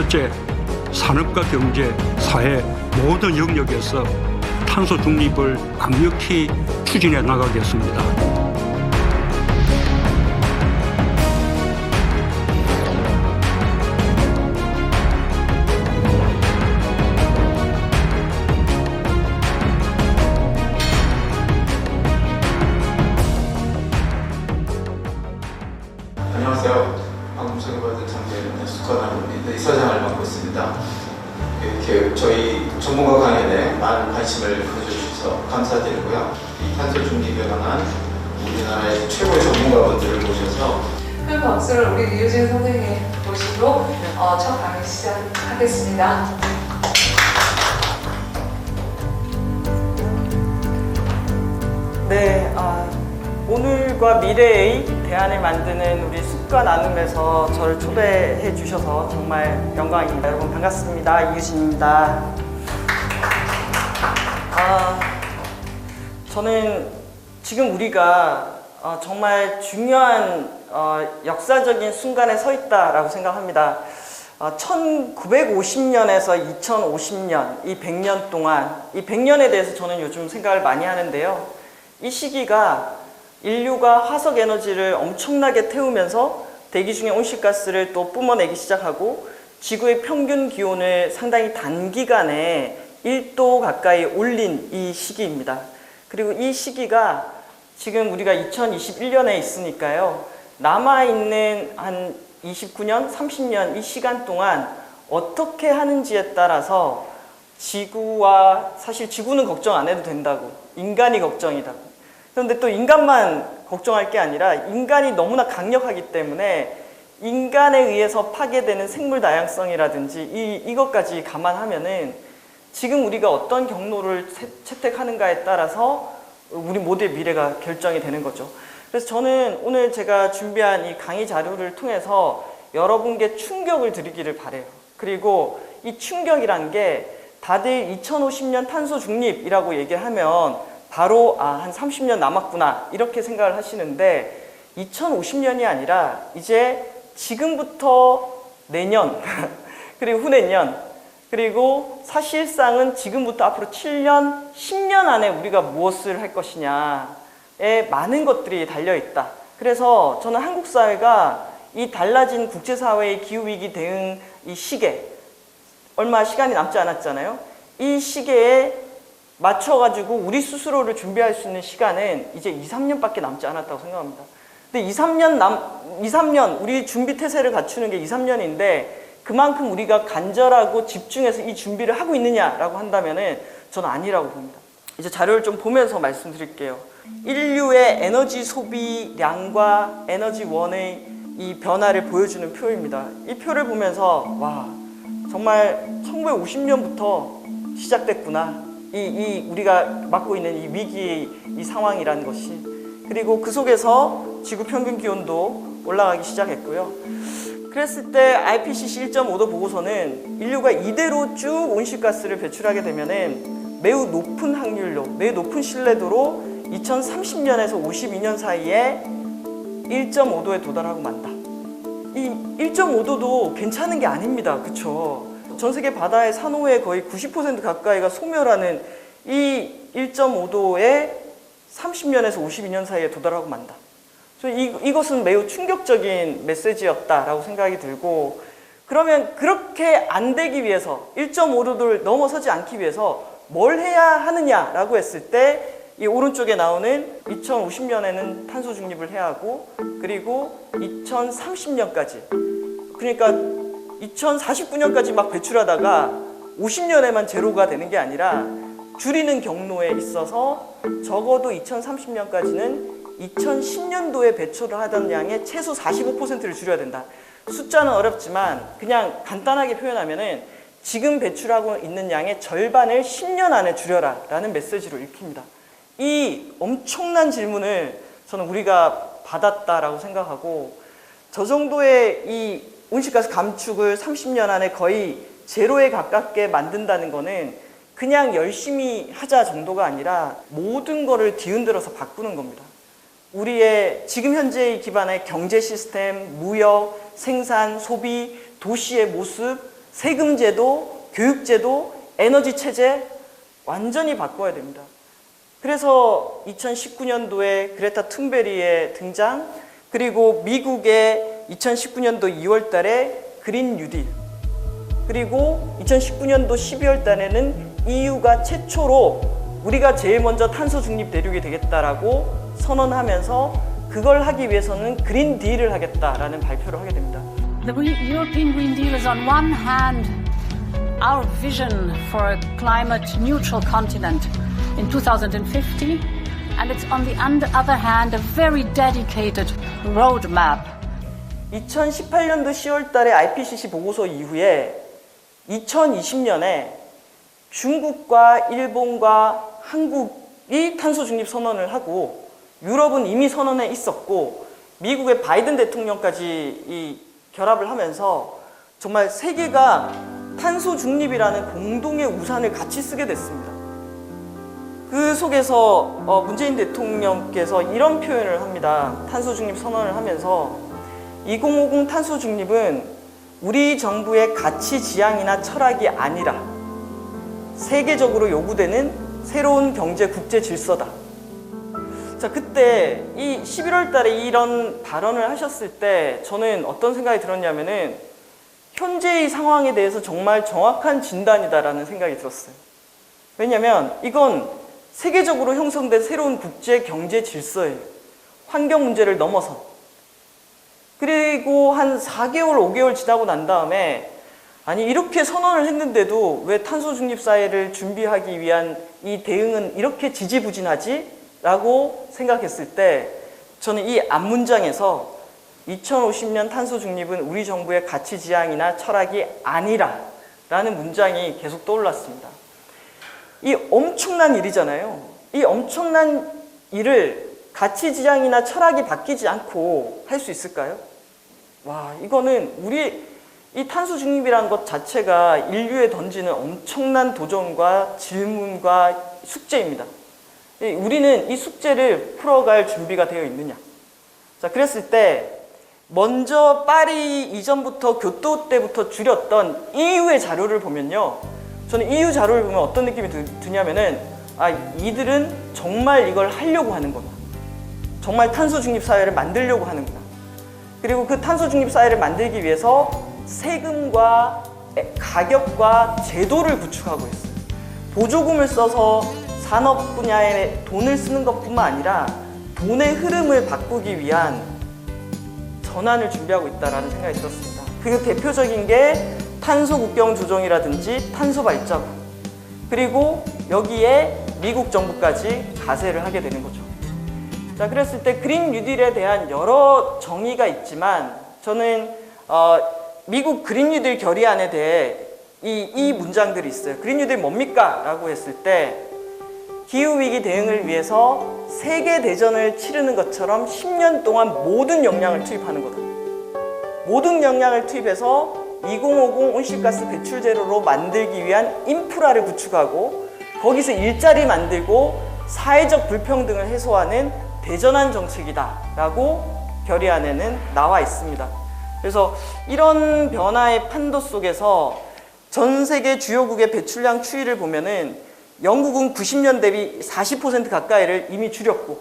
둘째, 산업과 경제, 사회 모든 영역에서 탄소 중립을 강력히 추진해 나가겠습니다. 안녕하세요. 방금 소개받은 장재윤의 수건하루입니다. 이사장을 맡고 있습니다. 이렇게 저희 전문가 강연에 많은 관심을 가져주셔서 감사드리고요. 이 탄소 중립에 관한 우리나라의 최고의 전문가분들을 모셔서 큰 박수를 우리 류진 선생님 모시고 첫 강의 시작하겠습니다. 네, 오늘과 미래의 대안을 만드는 우리 숲과 나눔에서 저를 초대해 주셔서 정말 영광입니다. 여러분 반갑습니다. 이유진입니다. 저는 지금 우리가 정말 중요한 역사적인 순간에 서 있다라고 생각합니다. 1950년에서 2050년, 이 100년 동안, 이 100년에 대해서 저는 요즘 생각을 많이 하는데요. 이 시기가 인류가 화석 에너지를 엄청나게 태우면서 대기 중에 온실가스를 또 뿜어내기 시작하고 지구의 평균 기온을 상당히 단기간에 1도 가까이 올린 이 시기입니다. 그리고 이 시기가 지금 우리가 2021년에 있으니까요. 남아있는 한 29년, 30년 이 시간 동안 어떻게 하는지에 따라서 지구와, 사실 지구는 걱정 안 해도 된다고, 인간이 걱정이다. 그런데 또 인간만 걱정할 게 아니라 인간이 너무나 강력하기 때문에 인간에 의해서 파괴되는 생물 다양성이라든지 이것까지 감안하면은 지금 우리가 어떤 경로를 채택하는가에 따라서 우리 모두의 미래가 결정이 되는 거죠. 그래서 저는 오늘 제가 준비한 이 강의 자료를 통해서 여러분께 충격을 드리기를 바라요. 그리고 이 충격이란 게 다들 2050년 탄소 중립이라고 얘기를 하면 바로 한 30년 남았구나 이렇게 생각을 하시는데 2050년이 아니라 이제 지금부터 내년 그리고 후내년 그리고 사실상은 지금부터 앞으로 7년, 10년 안에 우리가 무엇을 할 것이냐에 많은 것들이 달려있다. 그래서 저는 한국 사회가 이 달라진 국제사회의 기후위기 대응 이 시계, 얼마 시간이 남지 않았잖아요. 이 시계에 맞춰가지고 우리 스스로를 준비할 수 있는 시간은 이제 2, 3년밖에 남지 않았다고 생각합니다. 근데 2, 3년 우리 준비 태세를 갖추는 게 2, 3년인데 그만큼 우리가 간절하고 집중해서 이 준비를 하고 있느냐라고 한다면은 저는 아니라고 봅니다. 이제 자료를 좀 보면서 말씀드릴게요. 인류의 에너지 소비량과 에너지원의 이 변화를 보여주는 표입니다. 이 표를 보면서 와, 정말 1950년부터 시작됐구나. 우리가 맡고 있는 이 위기의 이 상황이라는 것이. 그리고 그 속에서 지구 평균 기온도 올라가기 시작했고요. 그랬을 때 IPCC 1.5도 보고서는 인류가 이대로 쭉 온실가스를 배출하게 되면은 매우 높은 확률로, 매우 높은 신뢰도로 2030년에서 52년 사이에 1.5도에 도달하고 만다. 이 1.5도도 괜찮은 게 아닙니다. 그쵸? 전 세계 바다의 산호의 거의 90% 가까이가 소멸하는 이 1.5도에 30년에서 52년 사이에 도달하고 만다. 이것은 매우 충격적인 메시지였다라고 생각이 들고, 그러면 그렇게 안 되기 위해서 1.5도를 넘어서지 않기 위해서 뭘 해야 하느냐라고 했을 때 이 오른쪽에 나오는 2050년에는 탄소 중립을 해야 하고, 그리고 2030년까지, 그러니까 2049년까지 막 배출하다가 50년에만 제로가 되는 게 아니라 줄이는 경로에 있어서 적어도 2030년까지는 2010년도에 배출을 하던 양의 최소 45%를 줄여야 된다. 숫자는 어렵지만 그냥 간단하게 표현하면은 지금 배출하고 있는 양의 절반을 10년 안에 줄여라 라는 메시지로 읽힙니다. 이 엄청난 질문을 저는 우리가 받았다라고 생각하고, 저 정도의 이 온실가스 감축을 30년 안에 거의 제로에 가깝게 만든다는 거는 그냥 열심히 하자 정도가 아니라 모든 거를 뒤흔들어서 바꾸는 겁니다. 우리의 지금 현재의 기반의 경제 시스템, 무역, 생산, 소비, 도시의 모습, 세금제도, 교육제도, 에너지 체제 완전히 바꿔야 됩니다. 그래서 2019년도에 그레타 툰베리의 등장, 그리고 미국의 2019년도 2월 달에 그린 뉴딜, 그리고 2019년도 12월 달에는 EU가 최초로 우리가 제일 먼저 탄소 중립 대륙이 되겠다라고 선언하면서 그걸 하기 위해서는 그린 딜을 하겠다라는 발표를 하게 됩니다. The European Green Deal is on one hand our vision for a climate neutral continent in 2050, and it's on the other hand a very dedicated roadmap. 2018년도 10월 달에 IPCC 보고서 이후에 2020년에 중국과 일본과 한국이 탄소 중립 선언을 하고 유럽은 이미 선언해 있었고 미국의 바이든 대통령까지 결합을 하면서 정말 세계가 탄소 중립이라는 공동의 우산을 같이 쓰게 됐습니다. 그 속에서 문재인 대통령께서 이런 표현을 합니다. 탄소 중립 선언을 하면서 2050 탄소 중립은 우리 정부의 가치 지향이나 철학이 아니라 세계적으로 요구되는 새로운 경제 국제 질서다. 자, 그때 이 11월 달에 이런 발언을 하셨을 때 저는 어떤 생각이 들었냐면은 현재의 상황에 대해서 정말 정확한 진단이다라는 생각이 들었어요. 왜냐면 이건 세계적으로 형성된 새로운 국제 경제 질서예요. 환경 문제를 넘어선. 그리고 한 4개월, 5개월 지나고 난 다음에 아니 이렇게 선언을 했는데도 왜 탄소 중립 사회를 준비하기 위한 이 대응은 이렇게 지지부진하지? 라고 생각했을 때 저는 이 앞문장에서 2050년 탄소 중립은 우리 정부의 가치 지향이나 철학이 아니라 라는 문장이 계속 떠올랐습니다. 이 엄청난 일이잖아요. 이 엄청난 일을 가치 지향이나 철학이 바뀌지 않고 할 수 있을까요? 와, 이거는 우리 이 탄소 중립이라는 것 자체가 인류에 던지는 엄청난 도전과 질문과 숙제입니다. 우리는 이 숙제를 풀어갈 준비가 되어 있느냐. 자, 그랬을 때 먼저 파리 이전부터 교토 때부터 줄였던 EU의 자료를 보면요, 저는 EU 자료를 보면 어떤 느낌이 드냐면은 이들은 정말 이걸 하려고 하는구나. 정말 탄소 중립 사회를 만들려고 하는구나. 그리고 그 탄소 중립 사회를 만들기 위해서 세금과 가격과 제도를 구축하고 있어요. 보조금을 써서 산업 분야에 돈을 쓰는 것뿐만 아니라 돈의 흐름을 바꾸기 위한 전환을 준비하고 있다는 생각이 들었습니다. 그 대표적인 게 탄소 국경 조정이라든지 탄소 발자국, 그리고 여기에 미국 정부까지 가세를 하게 되는 거죠. 자, 그랬을 때 그린 뉴딜에 대한 여러 정의가 있지만 저는 미국 그린 뉴딜 결의안에 대해 이 문장들이 있어요. 그린 뉴딜 뭡니까? 라고 했을 때 기후위기 대응을 위해서 세계대전을 치르는 것처럼 10년 동안 모든 역량을 투입하는 거다. 모든 역량을 투입해서 2050 온실가스 배출 제로로 만들기 위한 인프라를 구축하고 거기서 일자리 만들고 사회적 불평등을 해소하는 대전환 정책이다 라고 결의안에는 나와 있습니다. 그래서 이런 변화의 판도 속에서 전 세계 주요국의 배출량 추이를 보면은 영국은 90년 대비 40% 가까이를 이미 줄였고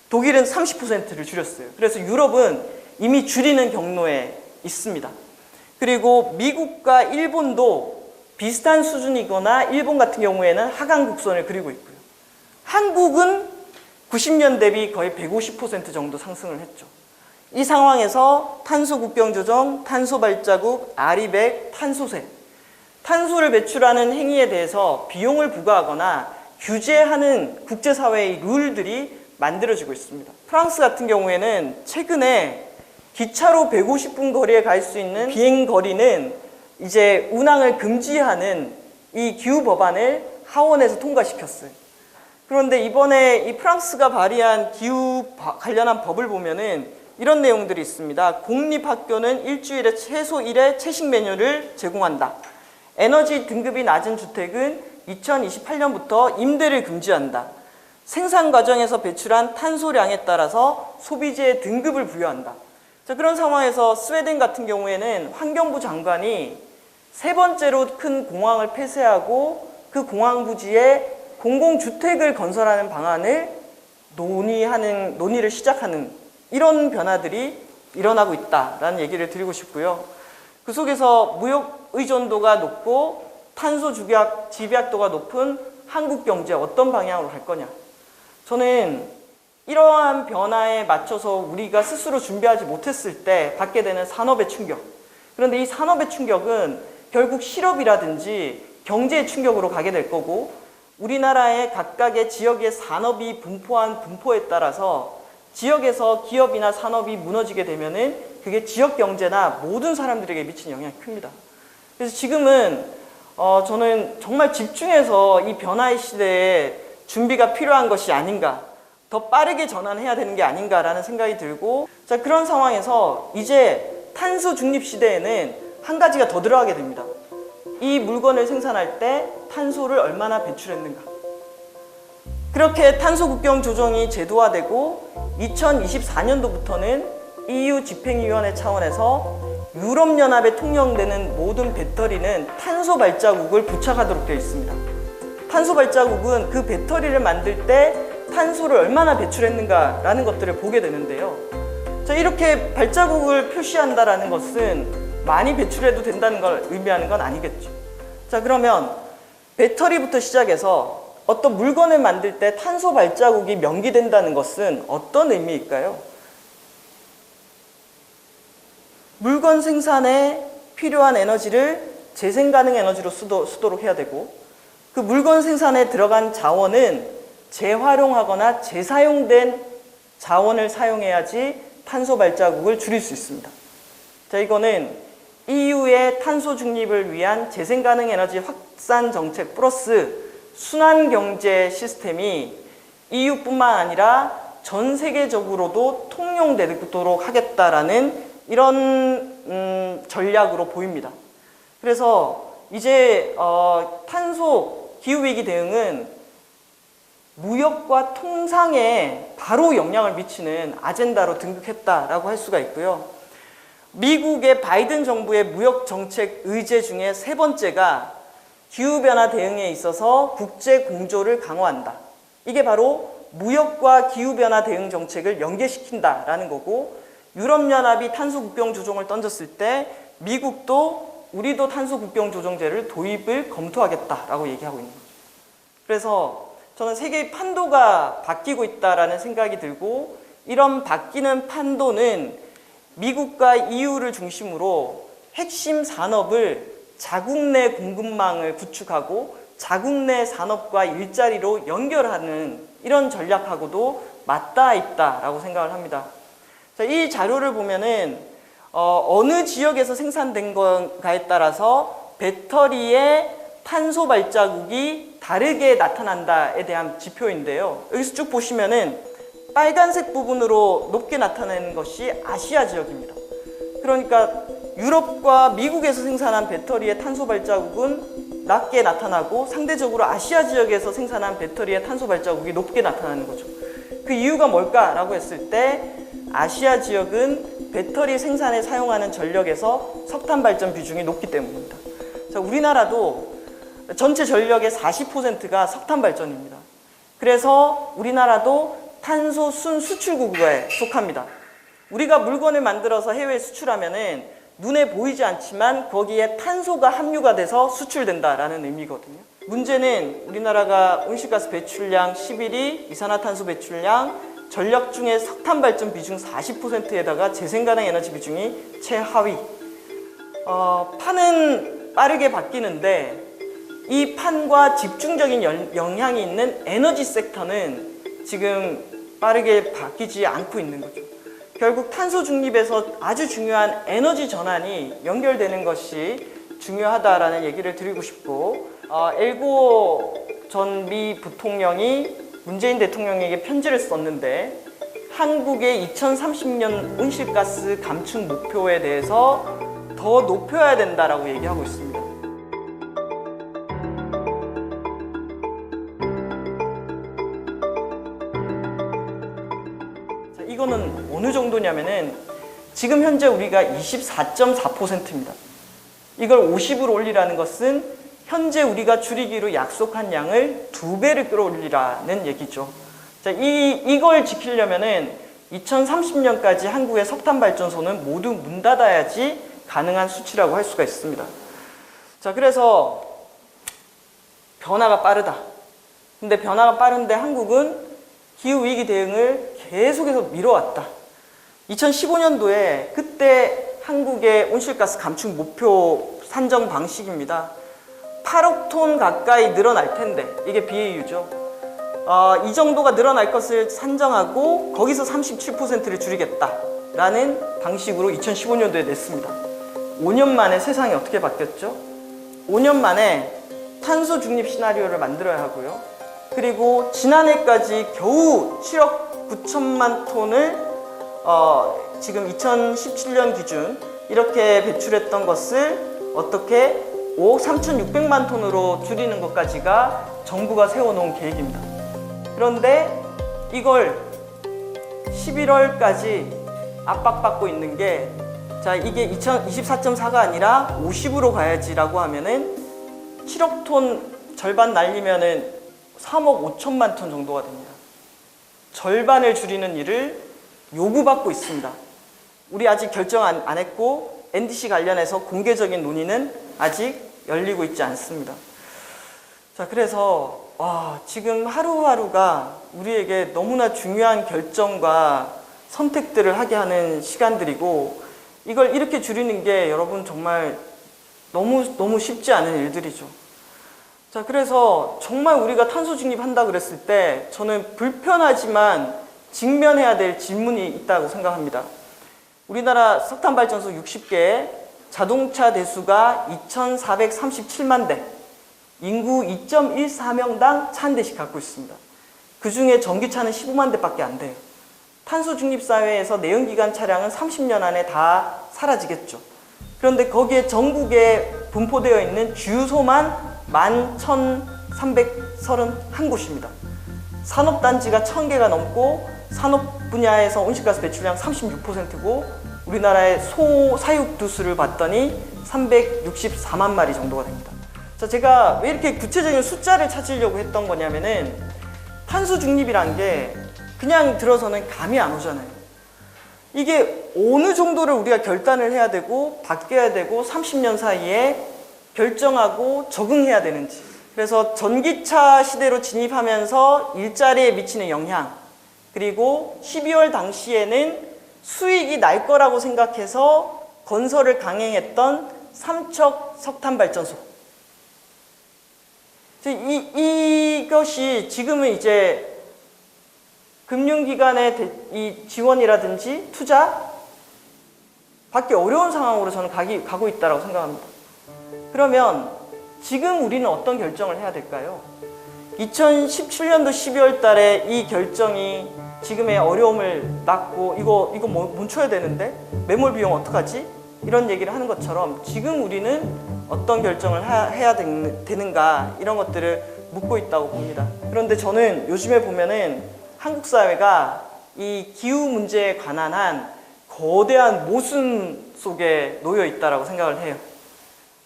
독일은 30%를 줄였어요. 그래서 유럽은 이미 줄이는 경로에 있습니다. 그리고 미국과 일본도 비슷한 수준이거나 일본 같은 경우에는 하강 곡선을 그리고 있고요. 한국은 90년 대비 거의 150% 정도 상승을 했죠. 이 상황에서 탄소 국경 조정, 탄소 발자국, 아리백, 탄소세, 탄소를 배출하는 행위에 대해서 비용을 부과하거나 규제하는 국제사회의 룰들이 만들어지고 있습니다. 프랑스 같은 경우에는 최근에 기차로 150분 거리에 갈 수 있는 비행 거리는 이제 운항을 금지하는 이 기후 법안을 하원에서 통과시켰어요. 그런데 이번에 이 프랑스가 발의한 기후 관련한 법을 보면은 이런 내용들이 있습니다. 공립학교는 일주일에 최소 1회 채식 메뉴를 제공한다. 에너지 등급이 낮은 주택은 2028년부터 임대를 금지한다. 생산 과정에서 배출한 탄소량에 따라서 소비재의 등급을 부여한다. 자, 그런 상황에서 스웨덴 같은 경우에는 환경부 장관이 세 번째로 큰 공항을 폐쇄하고 그 공항 부지에 공공주택을 건설하는 방안을 논의를 시작하는 이런 변화들이 일어나고 있다라는 얘기를 드리고 싶고요. 그 속에서 무역 의존도가 높고 탄소 집약도가 높은 한국 경제 어떤 방향으로 갈 거냐. 저는 이러한 변화에 맞춰서 우리가 스스로 준비하지 못했을 때 받게 되는 산업의 충격. 그런데 이 산업의 충격은 결국 실업이라든지 경제의 충격으로 가게 될 거고 우리나라의 각각의 지역의 산업이 분포한 분포에 따라서 지역에서 기업이나 산업이 무너지게 되면은 그게 지역 경제나 모든 사람들에게 미치는 영향이 큽니다. 그래서 지금은 저는 정말 집중해서 이 변화의 시대에 준비가 필요한 것이 아닌가, 더 빠르게 전환해야 되는 게 아닌가라는 생각이 들고, 자, 그런 상황에서 이제 탄소 중립 시대에는 한 가지가 더 들어가게 됩니다. 이 물건을 생산할 때 탄소를 얼마나 배출했는가. 그렇게 탄소 국경 조정이 제도화되고 2024년도부터는 EU 집행위원회 차원에서 유럽연합에 통용되는 모든 배터리는 탄소 발자국을 부착하도록 되어 있습니다. 탄소 발자국은 그 배터리를 만들 때 탄소를 얼마나 배출했는가라는 것들을 보게 되는데요. 자, 이렇게 발자국을 표시한다는 것은 많이 배출해도 된다는 걸 의미하는 건 아니겠죠. 자, 그러면 배터리부터 시작해서 어떤 물건을 만들 때 탄소 발자국이 명기된다는 것은 어떤 의미일까요? 물건 생산에 필요한 에너지를 재생 가능 에너지로 쓰도록 해야 되고, 그 물건 생산에 들어간 자원은 재활용하거나 재사용된 자원을 사용해야지 탄소 발자국을 줄일 수 있습니다. 자, 이거는 EU의 탄소 중립을 위한 재생 가능 에너지 확산 정책 플러스 순환 경제 시스템이 EU뿐만 아니라 전 세계적으로도 통용되도록 하겠다라는 이런 전략으로 보입니다. 그래서 이제 탄소 기후위기 대응은 무역과 통상에 바로 영향을 미치는 아젠다로 등극했다라고 할 수가 있고요. 미국의 바이든 정부의 무역 정책 의제 중에 세 번째가 기후변화 대응에 있어서 국제 공조를 강화한다. 이게 바로 무역과 기후변화 대응 정책을 연계시킨다라는 거고, 유럽연합이 탄소 국경 조정을 던졌을 때 미국도 우리도 탄소 국경 조정제를 도입을 검토하겠다라고 얘기하고 있는 거죠. 그래서 저는 세계의 판도가 바뀌고 있다라는 생각이 들고, 이런 바뀌는 판도는 미국과 EU를 중심으로 핵심 산업을 자국 내 공급망을 구축하고 자국 내 산업과 일자리로 연결하는 이런 전략하고도 맞닿아 있다라고 생각을 합니다. 자, 이 자료를 보면은 어느 지역에서 생산된 건가에 따라서 배터리의 탄소 발자국이 다르게 나타난다에 대한 지표인데요. 여기서 쭉 보시면은 빨간색 부분으로 높게 나타내는 것이 아시아 지역입니다. 그러니까 유럽과 미국에서 생산한 배터리의 탄소 발자국은 낮게 나타나고 상대적으로 아시아 지역에서 생산한 배터리의 탄소 발자국이 높게 나타나는 거죠. 그 이유가 뭘까라고 했을 때 아시아 지역은 배터리 생산에 사용하는 전력에서 석탄 발전 비중이 높기 때문입니다. 자, 우리나라도 전체 전력의 40%가 석탄 발전입니다. 그래서 우리나라도 탄소 순수출국에 속합니다. 우리가 물건을 만들어서 해외에 수출하면은 눈에 보이지 않지만 거기에 탄소가 함유가 돼서 수출된다라는 의미거든요. 문제는 우리나라가 온실가스 배출량 11위, 이산화탄소 배출량, 전력 중에 석탄 발전 비중 40%에다가 재생가능 에너지 비중이 최하위. 판은 빠르게 바뀌는데 이 판과 집중적인 영향이 있는 에너지 섹터는 지금 빠르게 바뀌지 않고 있는 거죠. 결국 탄소 중립에서 아주 중요한 에너지 전환이 연결되는 것이 중요하다라는 얘기를 드리고 싶고, 엘고 전 미 부통령이 문재인 대통령에게 편지를 썼는데 한국의 2030년 온실가스 감축 목표에 대해서 더 높여야 된다라고 얘기하고 있습니다. 자, 이거는 어느 정도냐면은 지금 현재 우리가 24.4%입니다. 이걸 50으로 올리라는 것은 현재 우리가 줄이기로 약속한 양을 2배를 끌어올리라는 얘기죠. 자, 이걸 지키려면은 2030년까지 한국의 석탄 발전소는 모두 문 닫아야지 가능한 수치라고 할 수가 있습니다. 자, 그래서 변화가 빠르다. 근데 변화가 빠른데 한국은 기후위기 대응을 계속해서 미뤄왔다. 2015년도에 그때 한국의 온실가스 감축 목표 산정 방식입니다. 8억 톤 가까이 늘어날 텐데, 이게 BAU죠. 이 정도가 늘어날 것을 산정하고 거기서 37%를 줄이겠다라는 방식으로 2015년도에 냈습니다. 5년 만에 세상이 어떻게 바뀌었죠? 5년 만에 탄소 중립 시나리오를 만들어야 하고요. 그리고 지난해까지 겨우 7억 9천만 톤을 지금 2017년 기준 이렇게 배출했던 것을 어떻게 5억 3,600만 톤으로 줄이는 것까지가 정부가 세워놓은 계획입니다. 그런데 이걸 11월까지 압박받고 있는 게, 자, 이게 2024.4가 아니라 50으로 가야지라고 하면은 7억 톤 절반 날리면은 3억 5천만 톤 정도가 됩니다. 절반을 줄이는 일을 요구받고 있습니다. 우리 아직 결정 안 했고 NDC 관련해서 공개적인 논의는 아직 열리고 있지 않습니다. 자, 그래서 지금 하루하루가 우리에게 너무나 중요한 결정과 선택들을 하게 하는 시간들이고, 이걸 이렇게 줄이는 게 여러분 정말 너무 쉽지 않은 일들이죠. 자, 그래서 정말 우리가 탄소 중립한다 그랬을 때 저는 불편하지만 직면해야 될 질문이 있다고 생각합니다. 우리나라 석탄 발전소 60개, 자동차 대수가 2,437만 대, 인구 2.14명당 차 한 대씩 갖고 있습니다. 그 중에 전기차는 15만 대밖에 안 돼요. 탄소 중립 사회에서 내연기관 차량은 30년 안에 다 사라지겠죠. 그런데 거기에 전국에 분포되어 있는 주유소만 11,331곳입니다. 산업단지가 1,000개가 넘고 산업 분야에서 온실가스 배출량 36%고 우리나라의 소 사육 두수를 봤더니 364만 마리 정도가 됩니다. 자, 제가 왜 이렇게 구체적인 숫자를 찾으려고 했던 거냐면은 탄소 중립이란 게 그냥 들어서는 감이 안 오잖아요. 이게 어느 정도를 우리가 결단을 해야 되고 바뀌어야 되고 30년 사이에 결정하고 적응해야 되는지. 그래서 전기차 시대로 진입하면서 일자리에 미치는 영향, 그리고 12월 당시에는 수익이 날 거라고 생각해서 건설을 강행했던 삼척 석탄발전소. 이것이 지금은 이제 금융기관의 이 지원이라든지 투자 받기 어려운 상황으로 저는 가고 있다고 생각합니다. 그러면 지금 우리는 어떤 결정을 해야 될까요? 2017년도 12월 달에 이 결정이 지금의 어려움을 낳고 이거 멈춰야 되는데 매몰 비용 어떡하지? 이런 얘기를 하는 것처럼 지금 우리는 어떤 결정을 해야 되는가, 이런 것들을 묻고 있다고 봅니다. 그런데 저는 요즘에 보면은 한국 사회가 이 기후 문제에 관한 한 거대한 모순 속에 놓여 있다고 생각을 해요.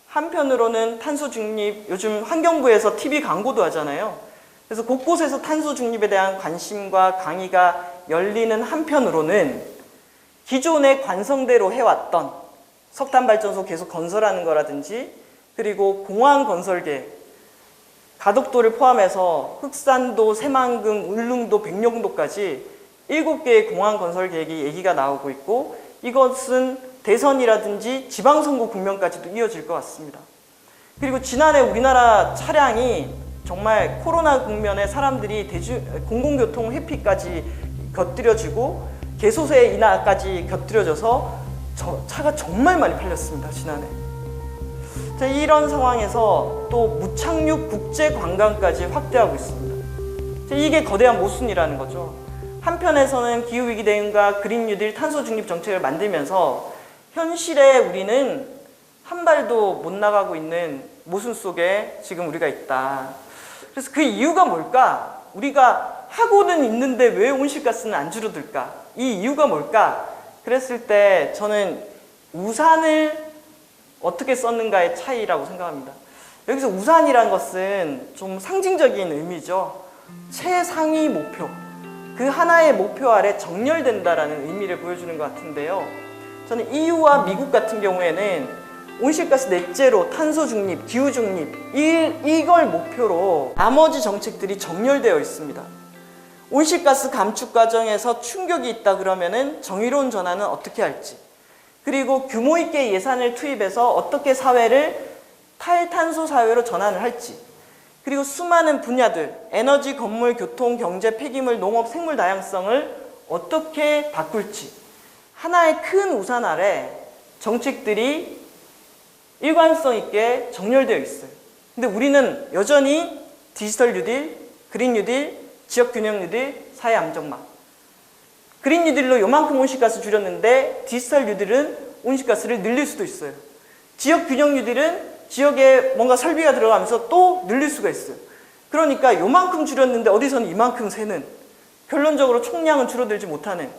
한편으로는 탄소 중립, 요즘 환경부에서 TV 광고도 하잖아요. 그래서 곳곳에서 탄소 중립에 대한 관심과 강의가 열리는 한편으로는 기존의 관성대로 해왔던 석탄발전소 계속 건설하는 거라든지, 그리고 공항 건설 계획, 가덕도를 포함해서 흑산도, 새만금, 울릉도, 백령도까지 7개의 공항 건설 계획이 얘기가 나오고 있고, 이것은 대선이라든지 지방선거 국면까지도 이어질 것 같습니다. 그리고 지난해 우리나라 차량이 정말 코로나 국면에 사람들이 공공교통 회피까지 곁들여지고 개소세 인하까지 곁들여져서 차가 정말 많이 팔렸습니다, 지난해. 자, 이런 상황에서 또 무착륙 국제관광까지 확대하고 있습니다. 자, 이게 거대한 모순이라는 거죠. 한편에서는 기후위기 대응과 그린 뉴딜 탄소 중립 정책을 만들면서 현실에 우리는 한 발도 못 나가고 있는 모순 속에 지금 우리가 있다. 그래서 그 이유가 뭘까? 우리가 하고는 있는데 왜 온실가스는 안 줄어들까? 이 이유가 뭘까? 그랬을 때 저는 우산을 어떻게 썼는가의 차이라고 생각합니다. 여기서 우산이란 것은 좀 상징적인 의미죠. 최상위 목표, 그 하나의 목표 아래 정렬된다라는 의미를 보여주는 것 같은데요. 저는 EU와 미국 같은 경우에는 온실가스 넷제로, 탄소 중립, 기후 중립 이걸 목표로 나머지 정책들이 정렬되어 있습니다. 온실가스 감축 과정에서 충격이 있다 그러면은 정의로운 전환은 어떻게 할지, 그리고 규모 있게 예산을 투입해서 어떻게 사회를 탈탄소 사회로 전환을 할지, 그리고 수많은 분야들, 에너지, 건물, 교통, 경제, 폐기물, 농업, 생물 다양성을 어떻게 바꿀지, 하나의 큰 우산 아래 정책들이 일관성 있게 정렬되어 있어요. 근데 우리는 여전히 디지털 뉴딜, 그린 뉴딜, 지역 균형 뉴딜, 사회 안정망. 그린 뉴딜로 요만큼 온실가스 줄였는데 디지털 뉴딜은 온실가스를 늘릴 수도 있어요. 지역 균형 뉴딜은 지역에 뭔가 설비가 들어가면서 또 늘릴 수가 있어요. 그러니까 요만큼 줄였는데 어디서는 이만큼 새는, 결론적으로 총량은 줄어들지 못하는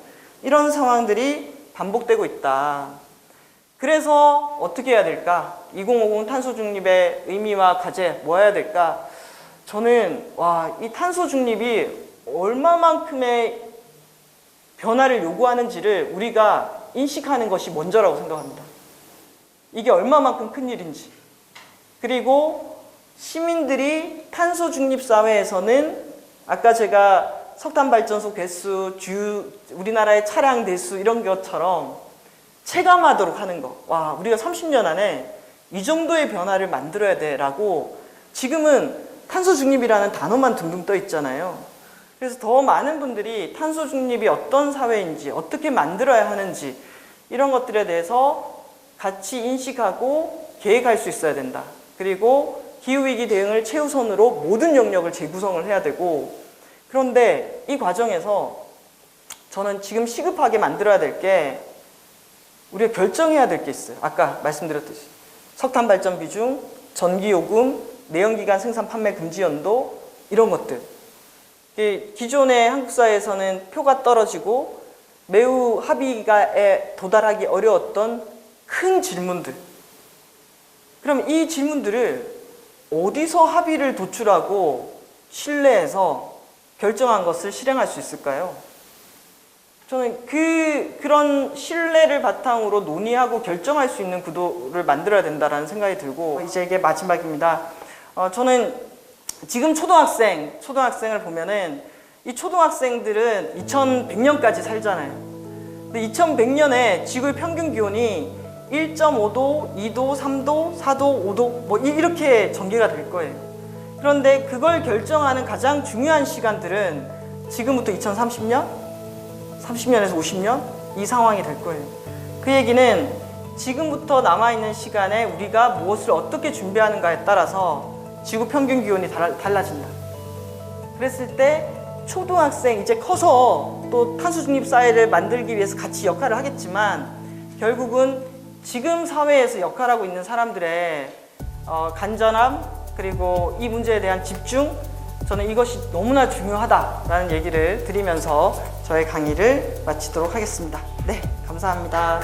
이런 상황들이 반복되고 있다. 그래서 어떻게 해야 될까? 2050 탄소 중립의 의미와 과제 뭐 해야 될까? 저는 이 탄소 중립이 얼마만큼의 변화를 요구하는지를 우리가 인식하는 것이 먼저라고 생각합니다. 이게 얼마만큼 큰 일인지. 그리고 시민들이 탄소 중립 사회에서는 아까 제가 석탄 발전소 개수, 우리나라의 차량 대수 이런 것처럼 체감하도록 하는 거. 우리가 30년 안에 이 정도의 변화를 만들어야 돼라고 지금은 탄소 중립이라는 단어만 둥둥 떠 있잖아요. 그래서 더 많은 분들이 탄소 중립이 어떤 사회인지, 어떻게 만들어야 하는지 이런 것들에 대해서 같이 인식하고 계획할 수 있어야 된다. 그리고 기후위기 대응을 최우선으로 모든 영역을 재구성을 해야 되고, 그런데 이 과정에서 저는 지금 시급하게 만들어야 될 게, 우리가 결정해야 될 게 있어요. 아까 말씀드렸듯이 석탄 발전 비중, 전기요금, 내연기관 생산 판매 금지 연도 이런 것들. 기존의 한국 사회에서는 표가 떨어지고 매우 합의에 도달하기 어려웠던 큰 질문들. 그럼 이 질문들을 어디서 합의를 도출하고 신뢰해서 결정한 것을 실행할 수 있을까요? 저는 그런 신뢰를 바탕으로 논의하고 결정할 수 있는 구도를 만들어야 된다는 생각이 들고, 이제 이게 마지막입니다. 저는 지금 초등학생을 보면은 이 초등학생들은 2100년까지 살잖아요. 근데 2100년에 지구의 평균 기온이 1.5도, 2도, 3도, 4도, 5도 뭐 이렇게 전개가 될 거예요. 그런데 그걸 결정하는 가장 중요한 시간들은 지금부터 2030년, 30년에서 50년 이 상황이 될 거예요. 그 얘기는 지금부터 남아있는 시간에 우리가 무엇을 어떻게 준비하는가에 따라서 지구 평균 기온이 달라진다. 그랬을 때 초등학생 이제 커서 또 탄소 중립 사회를 만들기 위해서 같이 역할을 하겠지만, 결국은 지금 사회에서 역할하고 있는 사람들의 간절함, 그리고 이 문제에 대한 집중, 저는 이것이 너무나 중요하다라는 얘기를 드리면서 저의 강의를 마치도록 하겠습니다. 네, 감사합니다.